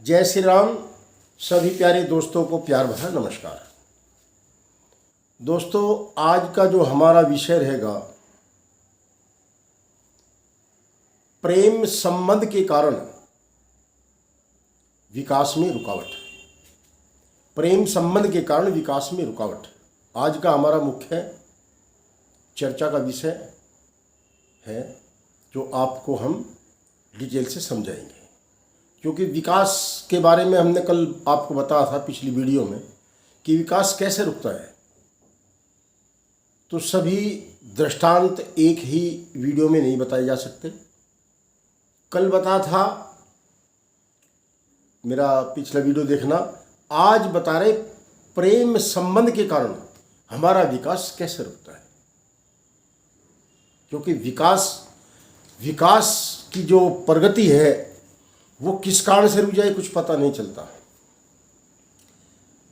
जय श्री राम। सभी प्यारे दोस्तों को प्यार भरा नमस्कार। दोस्तों, आज का जो हमारा विषय रहेगा, प्रेम संबंध के कारण विकास में रुकावट। प्रेम संबंध के कारण विकास में रुकावट आज का हमारा मुख्य चर्चा का विषय है, जो आपको हम डिटेल से समझाएंगे। क्योंकि विकास के बारे में हमने कल आपको बताया था पिछली वीडियो में कि विकास कैसे रुकता है, तो सभी दृष्टांत एक ही वीडियो में नहीं बताए जा सकते। कल बताया था, मेरा पिछला वीडियो देखना। आज बता रहे प्रेम संबंध के कारण हमारा विकास कैसे रुकता है। क्योंकि विकास की जो प्रगति है वो किस कारण से रुक जाए कुछ पता नहीं चलता।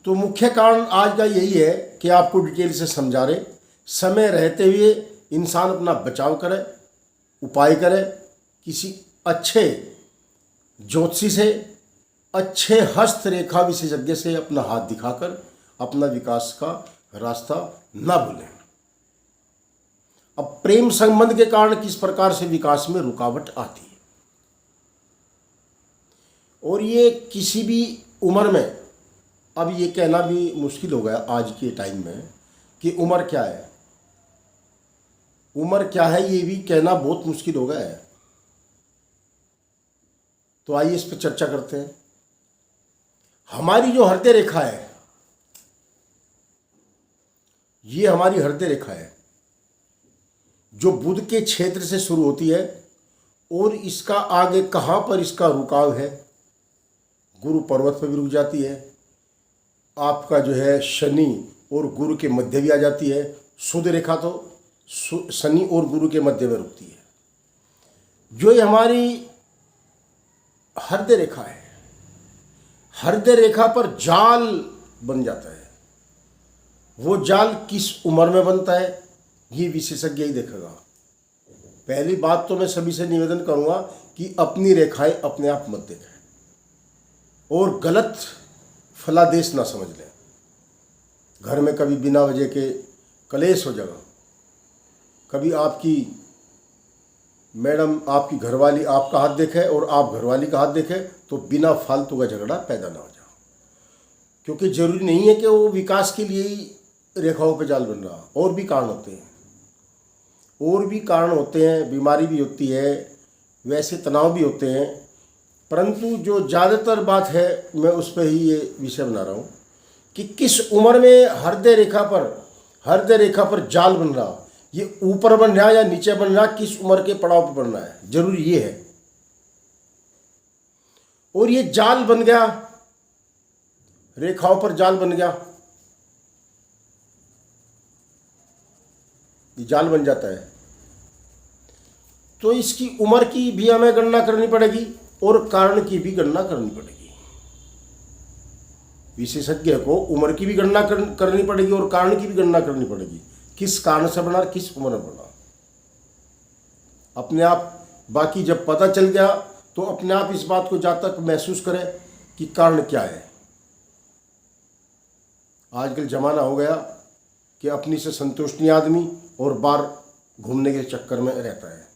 तो मुख्य कारण आज का यही है कि आपको डिटेल से समझा रहे, समय रहते हुए इंसान अपना बचाव करे, उपाय करे, किसी अच्छे ज्योतिषी से, अच्छे हस्तरेखा विशेषज्ञ से अपना हाथ दिखाकर अपना विकास का रास्ता ना भूलें। अब प्रेम संबंध के कारण किस प्रकार से विकास में रुकावट आती है, और ये किसी भी उम्र में, अब ये कहना भी मुश्किल हो गया आज के टाइम में कि उम्र क्या है। उम्र क्या है ये भी कहना बहुत मुश्किल हो गया है। तो आइए इस पर चर्चा करते हैं। हमारी जो हृदय रेखा है, ये हमारी हृदय रेखा है जो बुध के क्षेत्र से शुरू होती है, और इसका आगे कहाँ पर इसका रुकाव है, गुरु पर्वत पर भी रुक जाती है। आपका जो है शनि और गुरु के मध्य भी आ जाती है। शुद्ध रेखा तो शनि और गुरु के मध्य में रुकती है। जो ये हमारी हृदय रेखा है, हृदय रेखा पर जाल बन जाता है। वो जाल किस उम्र में बनता है ये विशेषज्ञ ही देखेगा। पहली बात तो मैं सभी से निवेदन करूंगा कि अपनी रेखाएं अपने आप मत देखें और गलत फलादेश ना समझ लें। घर में कभी बिना वजह के कलेश हो जाएगा, कभी आपकी मैडम, आपकी घरवाली आपका हाथ देखे और आप घरवाली का हाथ देखे, तो बिना फालतू का झगड़ा पैदा ना हो जाए। क्योंकि जरूरी नहीं है कि वो विकास के लिए ही रेखाओं पे जाल बन रहा, और भी कारण होते हैं, बीमारी भी होती है, वैसे तनाव भी होते हैं। परंतु जो ज़्यादातर बात है, मैं उस पर ही ये विषय बना रहा हूँ कि किस उम्र में हृदय रेखा पर जाल बन रहा, ये ऊपर बन रहा या नीचे बन रहा, किस उम्र के पड़ाव पर बनना है, जरूरी ये है। और ये जाल बन गया, रेखाओं पर जाल बन गया, ये जाल बन जाता है, तो इसकी उम्र की भी हमें गणना करनी पड़ेगी और कारण की भी गणना करनी पड़ेगी। विशेषज्ञ को उम्र की भी गणना करनी पड़ेगी और कारण की भी गणना करनी पड़ेगी। किस कारण से बना, किस उम्र में बना, अपने आप। बाकी जब पता चल गया तो अपने आप इस बात को जब तक महसूस करें कि कारण क्या है। आजकल जमाना हो गया कि अपनी से संतुष्ट नहीं आदमी, और बाहर घूमने के चक्कर में रहता है,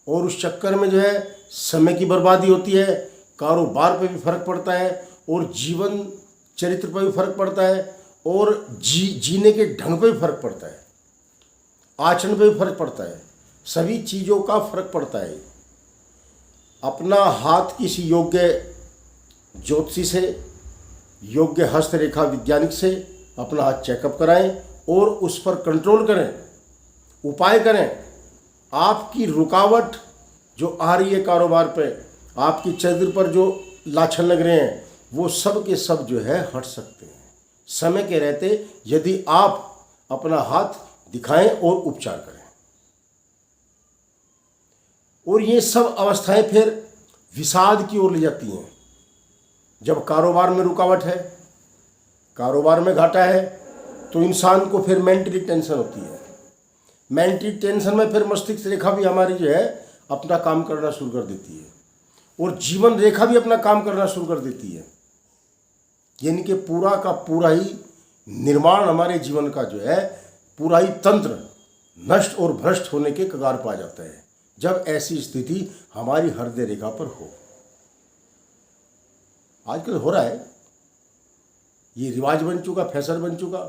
और उस चक्कर में जो है समय की बर्बादी होती है, कारोबार पे भी फर्क पड़ता है, और जीवन चरित्र पर भी फर्क पड़ता है, और जीने के ढंग पे भी फर्क पड़ता है, आचरण पे भी फर्क पड़ता है, सभी चीज़ों का फर्क पड़ता है। अपना हाथ किसी योग्य ज्योतिषी से, योग्य हस्तरेखा वैज्ञानिक से अपना हाथ चेकअप कराएं और उस पर कंट्रोल करें, उपाय करें। आपकी रुकावट जो आ रही है कारोबार पे, आपकी चरित्र पर जो लाछन लग रहे हैं, वो सब के सब जो है हट सकते हैं समय के रहते, यदि आप अपना हाथ दिखाएं और उपचार करें। और ये सब अवस्थाएं फिर विषाद की ओर ले जाती हैं। जब कारोबार में रुकावट है, कारोबार में घाटा है, तो इंसान को फिर मेंटली टेंशन होती है। मेंटली टेंशन में फिर मस्तिष्क रेखा भी हमारी जो है अपना काम करना शुरू कर देती है, और जीवन रेखा भी अपना काम करना शुरू कर देती है। यानी कि पूरा का पूरा ही निर्माण हमारे जीवन का जो है पूरा ही तंत्र नष्ट और भ्रष्ट होने के कगार पर आ जाता है जब ऐसी स्थिति हमारी हृदय रेखा पर हो। आजकल हो रहा है, ये रिवाज बन चुका, फैशन बन चुका।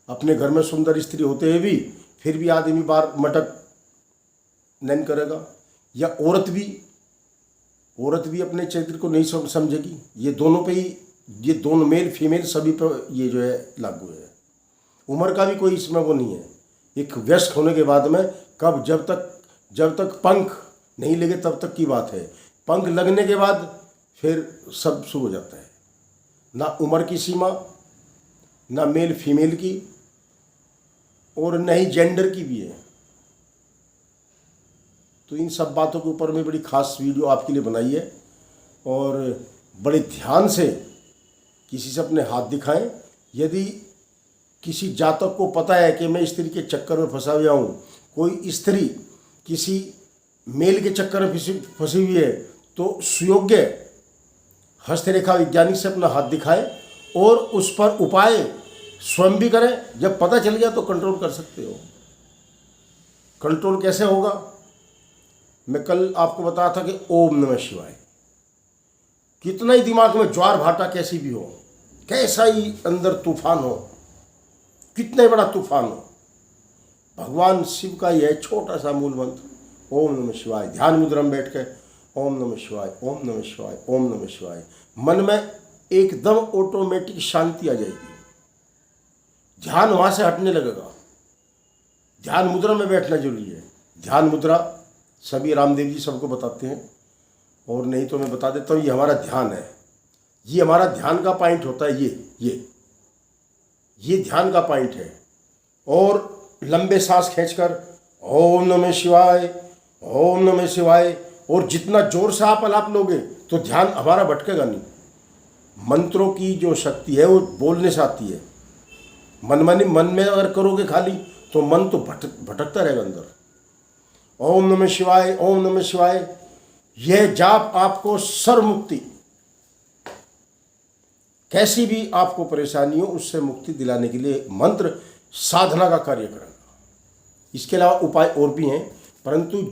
अपने घर में सुंदर स्त्री होते हुए भी फिर भी आदमी बार मटक नहीं करेगा, या औरत भी अपने चरित्र को नहीं समझेगी। ये दोनों पे ही, ये दोनों मेल फीमेल सभी पर ये जो है लागू है। उम्र का भी कोई इसमें वो नहीं है। एक वयस्क होने के बाद में कब जब तक पंख नहीं लगे तब तक की बात है। पंख लगने के बाद फिर सब शुरू हो जाता है। ना उम्र की सीमा, ना मेल फीमेल की, और न ही जेंडर की भी है। तो इन सब बातों के ऊपर मैं बड़ी खास वीडियो आपके लिए बनाई है, और बड़े ध्यान से किसी से अपने हाथ दिखाएं। यदि किसी जातक को पता है कि मैं स्त्री के चक्कर में फंसा हुआ हूँ, कोई स्त्री किसी मेल के चक्कर में फंसी हुई है, तो सुयोग्य हस्तरेखा वैज्ञानिक से अपना हाथ दिखाए और उस पर उपाय स्वयं भी करें। जब पता चल गया तो कंट्रोल कर सकते हो। कंट्रोल कैसे होगा? मैं कल आपको बताया था कि ओम नमः शिवाय। कितना ही दिमाग में ज्वार भाटा कैसी भी हो, कैसा ही अंदर तूफान हो, कितना ही बड़ा तूफान हो, भगवान शिव का यह छोटा सा मूल मंत्र ओम नमः शिवाय, ध्यान मुद्रा में बैठ कर ओम नमः शिवाय, ओम नमः शिवाय, ओम नमः शिवाय, मन में एकदम ऑटोमेटिक शांति आ जाएगी। ध्यान वहाँ से हटने लगेगा। ध्यान मुद्रा में बैठना जरूरी है। ध्यान मुद्रा सभी रामदेव जी सबको बताते हैं, और नहीं तो मैं बता देता हूँ। ये हमारा ध्यान है, ये हमारा ध्यान का पॉइंट होता है। ये ध्यान का पॉइंट है। और लंबे सांस खींचकर ओम नमः शिवाय, ओम नमः शिवाय, और जितना जोर से आप अलाप लोगे तो ध्यान हमारा भटकेगा नहीं। मंत्रों की जो शक्ति है वो बोलने से आती है। मन में अगर करोगे खाली तो मन तो भटकता रहेगा अंदर। ओम नमः शिवाय, ओम नमः शिवाय, यह जाप आपको सर्वमुक्ति, कैसी भी आपको परेशानी हो उससे मुक्ति दिलाने के लिए मंत्र साधना का कार्य करेगा। इसके अलावा उपाय और भी हैं, परंतु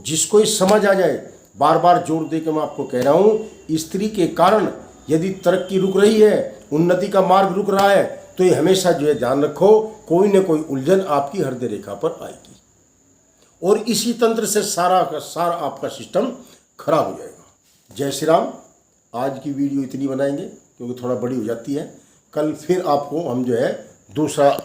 जिसको ये समझ आ जाए, बार बार जोर दे के मैं आपको कह रहा हूँ, स्त्री के कारण यदि तरक्की रुक रही है, उन्नति का मार्ग रुक रहा है, तो ये हमेशा जो है ध्यान रखो, कोई न कोई उलझन आपकी हृदय रेखा पर आएगी, और इसी तंत्र से सारा का सारा आपका सिस्टम खराब हो जाएगा। जय श्री राम। आज की वीडियो इतनी बनाएंगे क्योंकि थोड़ा बड़ी हो जाती है। कल फिर आपको हम जो है दूसरा